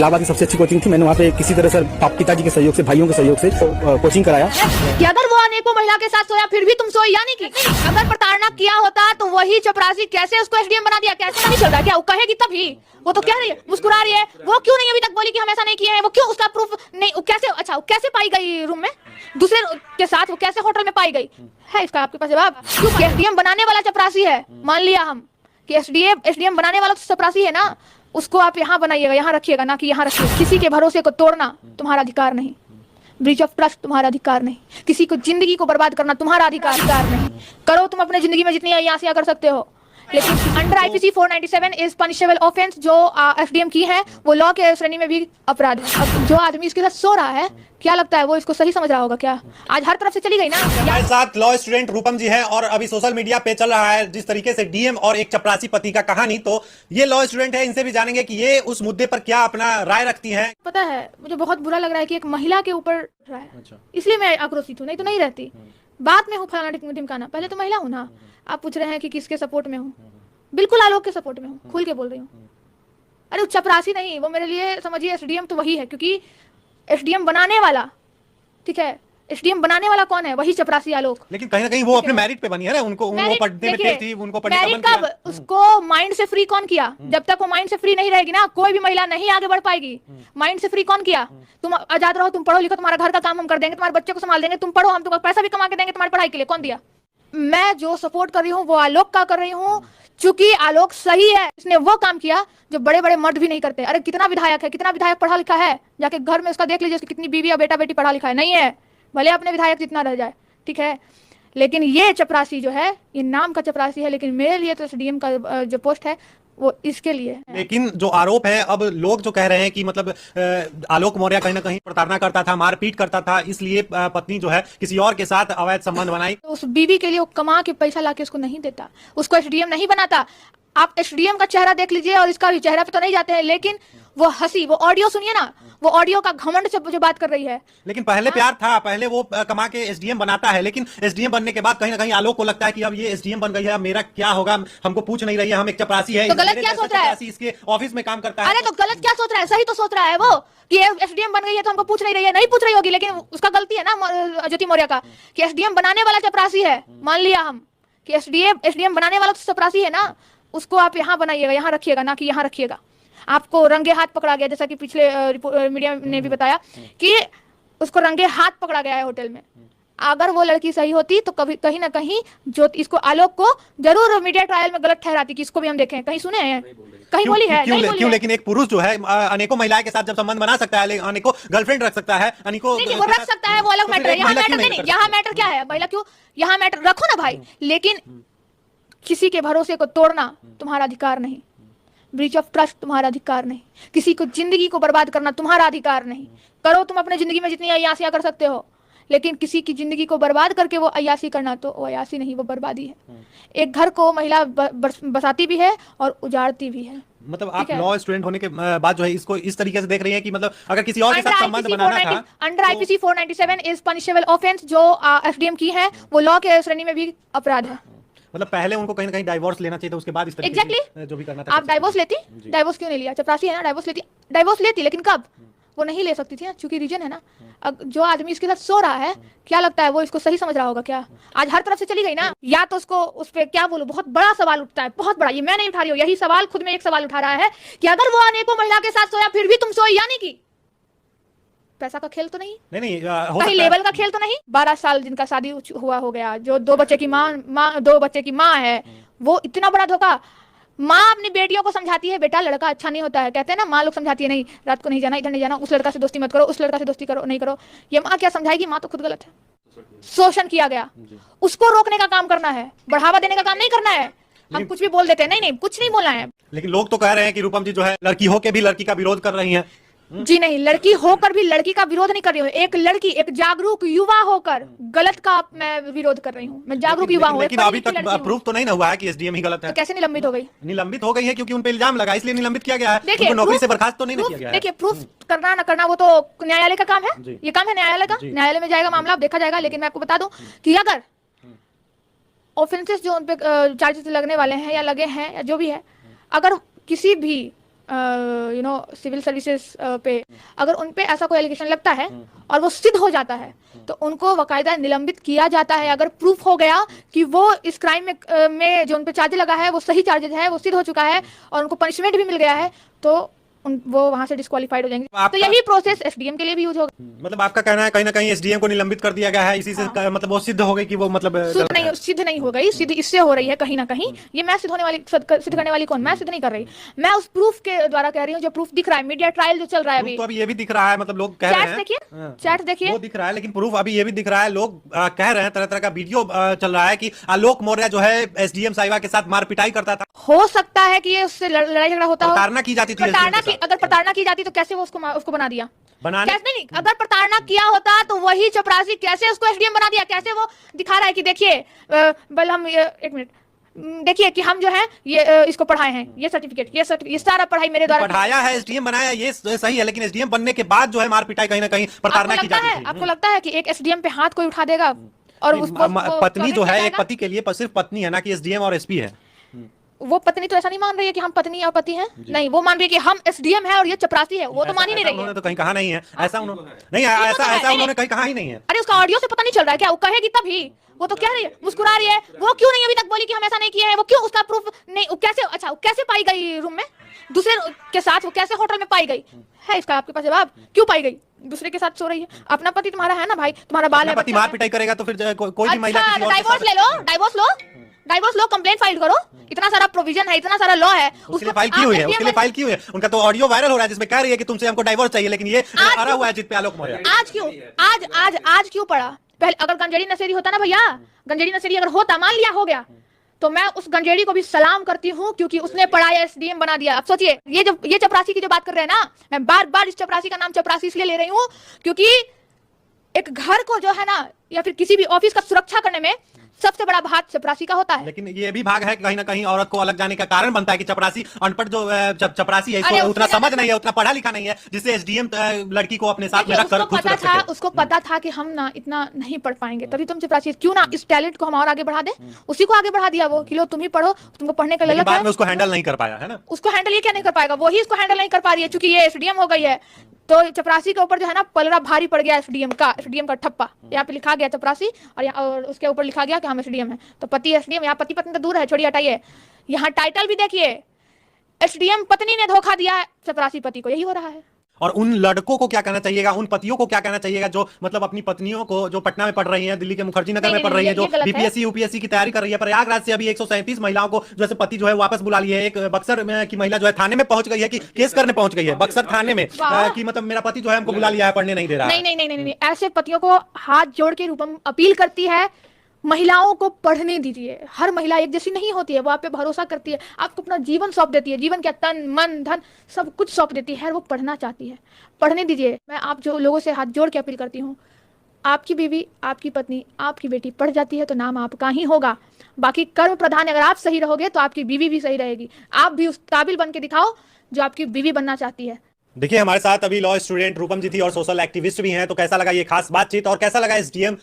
इलाहाबाद की सबसे अच्छी कोचिंग थी। मैंने वहाँ पे किसी तरह से पिताजी के सहयोग से, भाइयों के सहयोग से कोचिंग कराया कि अगर वो अनेकों महिला के साथ सोया फिर भी तुम सोई, यानी कि अगर प्रताड़ना किया होता तो वही चपरासी कैसे उसको एसडीएम बना दिया? कैसे नहीं चल रहा? क्या वो कहेगी तभी? वो तो कह रही है, मुस्कुरा रही है। वो क्यों नहीं अभी तक बोली कि हम ऐसा नहीं किए हैं? वो क्यों, उसका प्रूफ नहीं? वो कैसे, अच्छा वो कैसे पाई गई रूम में दूसरे के साथ? वो कैसे होटल में पाई गई है? इसका आपके पास जवाब? क्यों? एसडीएम बनाने वाला चपरासी है, मान लिया हम कि एसडीएम बनाने वाला तो चपरासी है ना, उसको आप यहाँ बनाइएगा, यहाँ रखिएगा, ना कि यहाँ रखिएगा। किसी के भरोसे को तोड़ना तुम्हारा अधिकार नहीं, ब्रीच ऑफ ट्रस्ट तुम्हारा अधिकार नहीं, किसी को जिंदगी को बर्बाद करना तुम्हारा अधिकार नहीं। करो तुम अपने जिंदगी में जितनी अय्यासियां कर सकते हो, लेकिन under IPC 497 is punishable offence जो एसडीएम की है वो लॉ के श्रेणी में भी अपराध है। अब जो आदमी इसके साथ सो रहा है, क्या लगता है वो इसको सही समझ रहा होगा क्या? आज हर तरफ से चली गई ना। हमारे साथ लॉ स्टूडेंट रूपम जी हैं और अभी सोशल मीडिया पे चल रहा है जिस तरीके से डीएम और एक चपरासी पति का कहानी, तो ये लॉ स्टूडेंट है, इनसे भी जानेंगे कि ये उस मुद्दे पर क्या अपना राय रखती हैं। पता है मुझे बहुत बुरा लग रहा है कि एक महिला के ऊपर रहा है। अच्छा। इसलिए मैं आक्रोशित हूँ, नहीं तो नहीं रहती। बात में हूँ फलाना ढिमकाना, पहले तो महिला हूँ ना। आप पूछ रहे हैं कि किसके सपोर्ट में हूँ? बिल्कुल आलोक के सपोर्ट में हूँ, खुल के बोल रही हूँ। अरे चपरासी नहीं, वो मेरे लिए समझिए एसडीएम तो वही है, क्योंकि एसडीएम बनाने वाला, ठीक है, एसडीएम बनाने वाला कौन है? वही चपरासी आलोक। लेकिन कहीं ना कहीं वो अपने मेरिट पे बनी है ना, उनको वो पढ़ने में तेज थी, उनको पढ़ने का मन कब किया। उसको माइंड से फ्री कौन किया? जब तक वो माइंड से फ्री नहीं रहेगी ना, कोई भी महिला नहीं आगे बढ़ पाएगी। माइंड से फ्री कौन किया? तुम आजाद रहो, तुम पढ़ो लिखो, तुम्हारा घर का काम हम कर देंगे, तुम्हारे बच्चे को संभाल देंगे, तुम पढ़ो, हम तुम्हारा पैसा भी कमा के देंगे तुम्हारी पढ़ाई के लिए। कौन दिया? मैं जो सपोर्ट कर रही हूँ वो आलोक का कर रही हूँ, चूंकि आलोक सही है। इसने वो काम किया जो बड़े बड़े मर्द भी नहीं करते। अरे कितना विधायक है, कितना विधायक पढ़ा लिखा है, जाके घर में उसका देख लीजिए कितनी बीवी और बेटा बेटी पढ़ा लिखा है। नहीं है, भले अपने विधायक जितना रह जाए, ठीक है, लेकिन ये चपरासी जो है, ये नाम का चपरासी है, लेकिन मेरे लिए तो एसडीएम का जो पोस्ट है वो इसके लिए है। लेकिन जो आरोप है, अब लोग जो कह रहे हैं कि मतलब आलोक मौर्य कहीं ना कहीं प्रताड़ना करता था, मारपीट करता था, इसलिए पत्नी जो है किसी और के साथ अवैध संबंध बनाई। तो उस बीवी के लिए वो कमा के पैसा लाके उसको नहीं देता, उसको एसडीएम नहीं बनाता। आप एसडीएम का चेहरा देख लीजिए और इसका भी चेहरा पे तो नहीं जाते हैं, लेकिन वो हंसी, वो ऑडियो सुनिए ना, वो ऑडियो का घमंड से जो बात कर रही है। लेकिन पहले प्यार था, पहले वो कमा के एसडीएम बनाता है, लेकिन एसडीएम बनने के बाद कहीं ना कहीं आलोक को लगता है कि अब ये एसडीएम बन गई है, अब मेरा क्या होगा, हमको पूछ नहीं रही है, हम एक चपरासी है। तो गलत क्या सोच रहा है? इसके ऑफिस में काम करता है। अरे तो गलत क्या सोच रहा है? सही तो सोच रहा है वो कि एसडीएम बन गई है तो हमको पूछ नहीं रही है। नहीं पूछ रही होगी, लेकिन उसका गलती है ना ज्योति मौर्य का कि एसडीएम बनाने वाला चपरासी है। मान लिया हम कि एसडीएम बनाने वाला तो चपरासी है ना, उसको आप यहाँ बनाइएगा, यहाँ रखिएगा, ना कि यहाँ रखिएगा। आपको रंगे हाथ पकड़ा गया, जैसा कि पिछले मीडिया ने भी बताया कि उसको रंगे हाथ पकड़ा गया है होटल में। अगर वो लड़की सही होती तो कभी कहीं ना कहीं जो इसको आलोक को जरूर मीडिया ट्रायल में गलत ठहराती कि इसको भी हम देखें। कहीं सुने हैं? कहीं बोली है? क्यों? लेकिन एक पुरुष जो है अनेकों महिलाएं के साथ जब संबंध बना सकता है, अनेकों गर्लफ्रेंड रख सकता है, अनेकों वो रख सकता है, वो अलग मैटर है। यहाँ मैटर नहीं, यहाँ मैटर क्या है? महिला क्यों? यहाँ मैटर रखो ना भाई, लेकिन किसी के भरोसे को तोड़ना तुम्हारा अधिकार नहीं, ब्रीच ऑफ ट्रस्ट तुम्हारा अधिकार नहीं, किसी को जिंदगी को बर्बाद करना तुम्हारा अधिकार नहीं। करो तुम अपने जिंदगी में जितनी अय्यासियां कर सकते हो, लेकिन किसी की जिंदगी को बर्बाद करके वो अय्यासी करना, तो वो अय्यासी नहीं, वो बर्बादी है। एक घर को महिला बसाती भी है और उजाड़ती भी है। मतलब आप लॉ स्टूडेंट होने के बाद जो है इसको इस तरीके से देख रही हैं कि मतलब अगर किसी और के साथ संबंध बनाना था। Under IPC 497 is punishable offence जो एसडीएम की है वो लॉ के श्रेणी में भी अपराध है। मतलब पहले उनको कहीं ना कहीं डाइवोर्स लेना चाहिए था, उसके बाद इस तरीके exactly? जो भी करना था। आप डाइवोर्स लेती? डाइवोर्स क्यों नहीं लिया? चपरासी है ना, डाइवोर्स लेती, लेकिन कब? वो नहीं ले सकती थी ना, क्योंकि रीजन है ना। जो आदमी इसके साथ सो रहा है, क्या लगता है वो इसको सही समझ रहा होगा क्या? आज हर तरफ से चली गई ना। या तो उसको उस पर क्या बोलूं, बहुत बड़ा सवाल उठता है, बहुत बड़ा। ये मैं नहीं उठा रही हूँ, यही सवाल खुद में एक सवाल उठा रहा है कि अगर वो अनेकों महिला के साथ सोया फिर भी तुम सोई, यानी कि पैसा का खेल तो नहीं? कहीं लेवल का खेल तो नहीं? 12 साल जिनका शादी हुआ हो गया, जो 2 बच्चे की माँ है, वो इतना बड़ा धोखा। माँ अपनी बेटियों को समझाती है, बेटा लड़का अच्छा नहीं होता है, कहते हैं ना, माँ लोग समझाती है, नहीं रात को नहीं जाना, इधर नहीं जाना, उस लड़का से दोस्ती मत करो, उस लड़का से दोस्ती करो नहीं करो। ये माँ क्या समझाएगी? माँ तो खुद गलत है। शोषण किया गया, उसको रोकने का काम करना है, बढ़ावा देने का काम नहीं करना है। हम कुछ भी बोल देते हैं, नहीं कुछ नहीं बोलना है। लेकिन लोग तो कह रहे हैं कि रूपम जी जो है लड़की होके भी लड़की का विरोध कर रही हैं। जी नहीं, लड़की होकर भी लड़की का विरोध नहीं कर रही हूँ। एक लड़की, एक जागरूक युवा होकर गलत का मैं विरोध कर रही हूँ। मैं जागरूक युवा हूँ। लेकिन अभी तक प्रूफ तो नहीं ना हुआ है कि एसडीएम ही गलत है। तो कैसे निलंबित हो गई? निलंबित हो गई है क्योंकि उन पे इल्जाम लगा, इसलिए निलंबित किया गया है। उनको नौकरी से बर्खास्त तो नहीं किया गया है। देखिए, प्रूफ करना ना करना वो तो न्यायालय का काम है, ये काम है न्यायालय का। न्यायालय में जाएगा मामला, देखा जाएगा। लेकिन मैं आपको बता दूं कि अगर ऑफेंसेस जो उन पे चार्जेस लगने वाले हैं या लगे हैं या जो भी है, अगर किसी भी सिविल सर्विसेज पे अगर उन पे ऐसा कोई एलिगेशन लगता है और वो सिद्ध हो जाता है तो उनको बाकायदा निलंबित किया जाता है। अगर प्रूफ हो गया कि वो इस क्राइम में जो उन पे चार्ज लगा है वो सही चार्जेज है, वो सिद्ध हो चुका है और उनको पनिशमेंट भी मिल गया है, तो वो वहां से डिस्क्वालीफाइड हो जाएंगे। तो यही प्रोसेस एसडीएम के लिए भी यूज होगा। मतलब आपका कहना है कहीं ना कहीं एसडीएम को निलंबित कर दिया गया है, इसी से मतलब वो सिद्ध हो गई कि वो मतलब सिद्ध नहीं हो गई, सिद्ध इससे हो रही है कहीं ना कहीं। ये मैं सिद्ध करने वाली कौन, मैं सिद्ध नहीं कर रही, मैं उस प्रूफ के द्वारा कह रही हूँ जो प्रूफ दिख रहा है। मीडिया ट्रायल जो चल रहा है अभी, तो अभी ये भी दिख रहा है, मतलब लोग कह रहे हैं, देखिए चैट देखिए, वो दिख रहा है, लेकिन प्रूफ अभी ये भी दिख रहा है, लोग कह रहे हैं, तरह तरह का वीडियो चल रहा है कि आलोक मौर्य जो है एसडीएम साहिबा के साथ मार पिटाई करता था। हो सकता है कि ये उससे लड़ाई झगड़ा होता हो, प्रताड़ना की जाती थी। अगर प्रताड़ना की जाती तो कैसे वो उसको बना दिया? बनाने कैसे नहीं, अगर प्रताड़ना किया होता तो वही चपरासी कैसे उसको एसडीएम बना दिया? कैसे वो दिखा रहा है कि देखिए हम एक मिनट देखिए कि हम जो है ये इसको पढ़ाए हैं, ये सर्टिफिकेट, ये सारा पढ़ाई मेरे द्वारा पढ़ाया है, एसडीएम बनाया, ये सही है, लेकिन एसडीएम बनने के बाद जो है मार पिटाई कहीं ना कहीं प्रताड़ना की जाती है। आपको लगता है कि एक एसडीएम पे हाथ कोई उठा देगा? और पत्नी जो है एक पति के लिए सिर्फ पत्नी है ना कि एसडीएम और एसपी है। वो पत्नी तो ऐसा नहीं मान रही है कि हम पत्नी और पति हैं, नहीं, वो मान रही है कि हम एसडीएम है और ये चपरासी है। वो तो मान ही नहीं रही है। उन्होंने तो कहीं कहा नहीं है ऐसा, उन्होंने नहीं ऐसा उन्होंने कहीं कहा ही नहीं है। अरे उसका ऑडियो से पता नहीं चल रहा है क्या? वो कहेगी तभी, वो तो कह रही है, मुस्कुरा रही है। वो क्यों नहीं अभी तक बोली कि हम ऐसा नहीं किए हैं? वो क्यों, उसका प्रूफ नहीं, कैसे, अच्छा वो कैसे पाई गई रूम में दूसरे के साथ? वो कैसे होटल में पाई गई है? इसका आपके पास जवाब? क्यों पाई गई? दूसरे के साथ सो रही है। अपना पति तुम्हारा है ना भाई, तुम्हारा बाल है, पति मार पिटाई करेगा तो फिर कोई भी महिला डाइवोर्स ले लो, डाइवोर्स लो, कंप्लेंट फाइल करो। इतना सारा प्रोविजन है, इतना सारा लॉ है, उसके फाइल की हुई है, उसके लिए फाइल की हुई है। उनका तो ऑडियो वायरल हो रहा है जिसमें कह रही है कि तुमसे हमको डाइवोर्स चाहिए, लेकिन ये अड़ा हुआ है जित पे आलोक मौर्य। आज क्यों पड़ा? पहले अगर गंजेड़ी नशेड़ी होता ना भैया, गंजेड़ी नशेड़ी अगर होता, मान लिया हो गया, तो मैं उस गंजेड़ी को भी सलाम करती हूँ क्योंकि उसने पढ़ाया, एसडीएम बना दिया। अब सोचिए, ये चपरासी की जो बात कर रहे हैं ना, मैं बार बार इस चपरासी का नाम चपरासी इसलिए ले रही हूँ क्योंकि एक घर को जो है ना या फिर किसी भी ऑफिस का सुरक्षा करने में सबसे बड़ा भाग चपरासी का होता है। लेकिन ये भी भाग है कि कहीं ना कहीं औरत को अलग जाने का कारण बनता है कि चपरासी अनपढ़ जो चपरासी है, इसको उतना समझ नहीं है, उतना पढ़ा लिखा नहीं है, जिससे एसडीएम लड़की को अपने साथ में रखकर खुश रख सके। उसको पता था कि हम ना इतना नहीं पढ़ पाएंगे, तभी तुम चपरासी, क्यों ना इस टैलेंट को हम और आगे बढ़ा दे। उसी को आगे बढ़ा दिया वो कि लो तुम ही पढ़ो, तुमको पढ़ने का ललक है। उसको हैंडल नहीं कर पाया है ना, उसको हैंडल ये क्या नहीं कर पाएगा? वही इसको हैंडल नहीं कर पा रही है क्योंकि ये एसडीएम हो गई है। तो चपरासी के ऊपर जो है ना पलड़ा भारी पड़ गया, एसडीएम का ठप्पा। यहाँ पे लिखा गया चपरासी और उसके ऊपर लिखा गया कि हम एसडीएम है। तो पति एसडीएम, यहाँ पति पत्नी तो दूर है, छोड़िए हटाइए, यहाँ टाइटल भी देखिए, एसडीएम पत्नी ने धोखा दिया चपरासी पति को, यही हो रहा है। और उन लड़कों को क्या कहना चाहिएगा, उन पतियों को क्या कहना चाहिएगा जो मतलब अपनी पत्नियों को, जो पटना में पढ़ रही हैं, दिल्ली के मुखर्जी नगर में पढ़ रही है, जो बीपीएससी यूपीएससी की तैयारी कर रही है, प्रयागराज से अभी 137 महिलाओं को जैसे पति जो है वापस बुला लिए। एक बक्सर की महिला जो है थाने में पहुंच गई है कि केस करने पहुंच गई है बक्सर थाने में कि मतलब मेरा पति जो है हमको बुला लिया है, पढ़ने नहीं दे रहा है। नहीं, ऐसे पतियों को हाथ जोड़ के रूपम अपील करती है, महिलाओं को पढ़ने दीजिए। हर महिला एक जैसी नहीं होती है, वो आप पे भरोसा करती है, आपको अपना जीवन सौंप देती है, जीवन का तन मन धन सब कुछ सौंप देती है, वो पढ़ना चाहती है, पढ़ने दीजिए। मैं आप जो लोगों से हाथ जोड़ के अपील करती हूँ, आपकी बीवी, आपकी पत्नी, आपकी बेटी पढ़ जाती है तो नाम आपका ही होगा। बाकी कर्म प्रधान अगर आप सही रहोगे तो आपकी बीवी भी सही रहेगी। आप भी उस काबिल बन के दिखाओ जो आपकी बीवी बनना चाहती है। देखिए हमारे साथ अभी लॉ स्टूडेंट रूपम जी थी और सोशल एक्टिविस्ट भी हैं, तो कैसा लगा ये खास बातचीत और कैसा लगा एसडीएम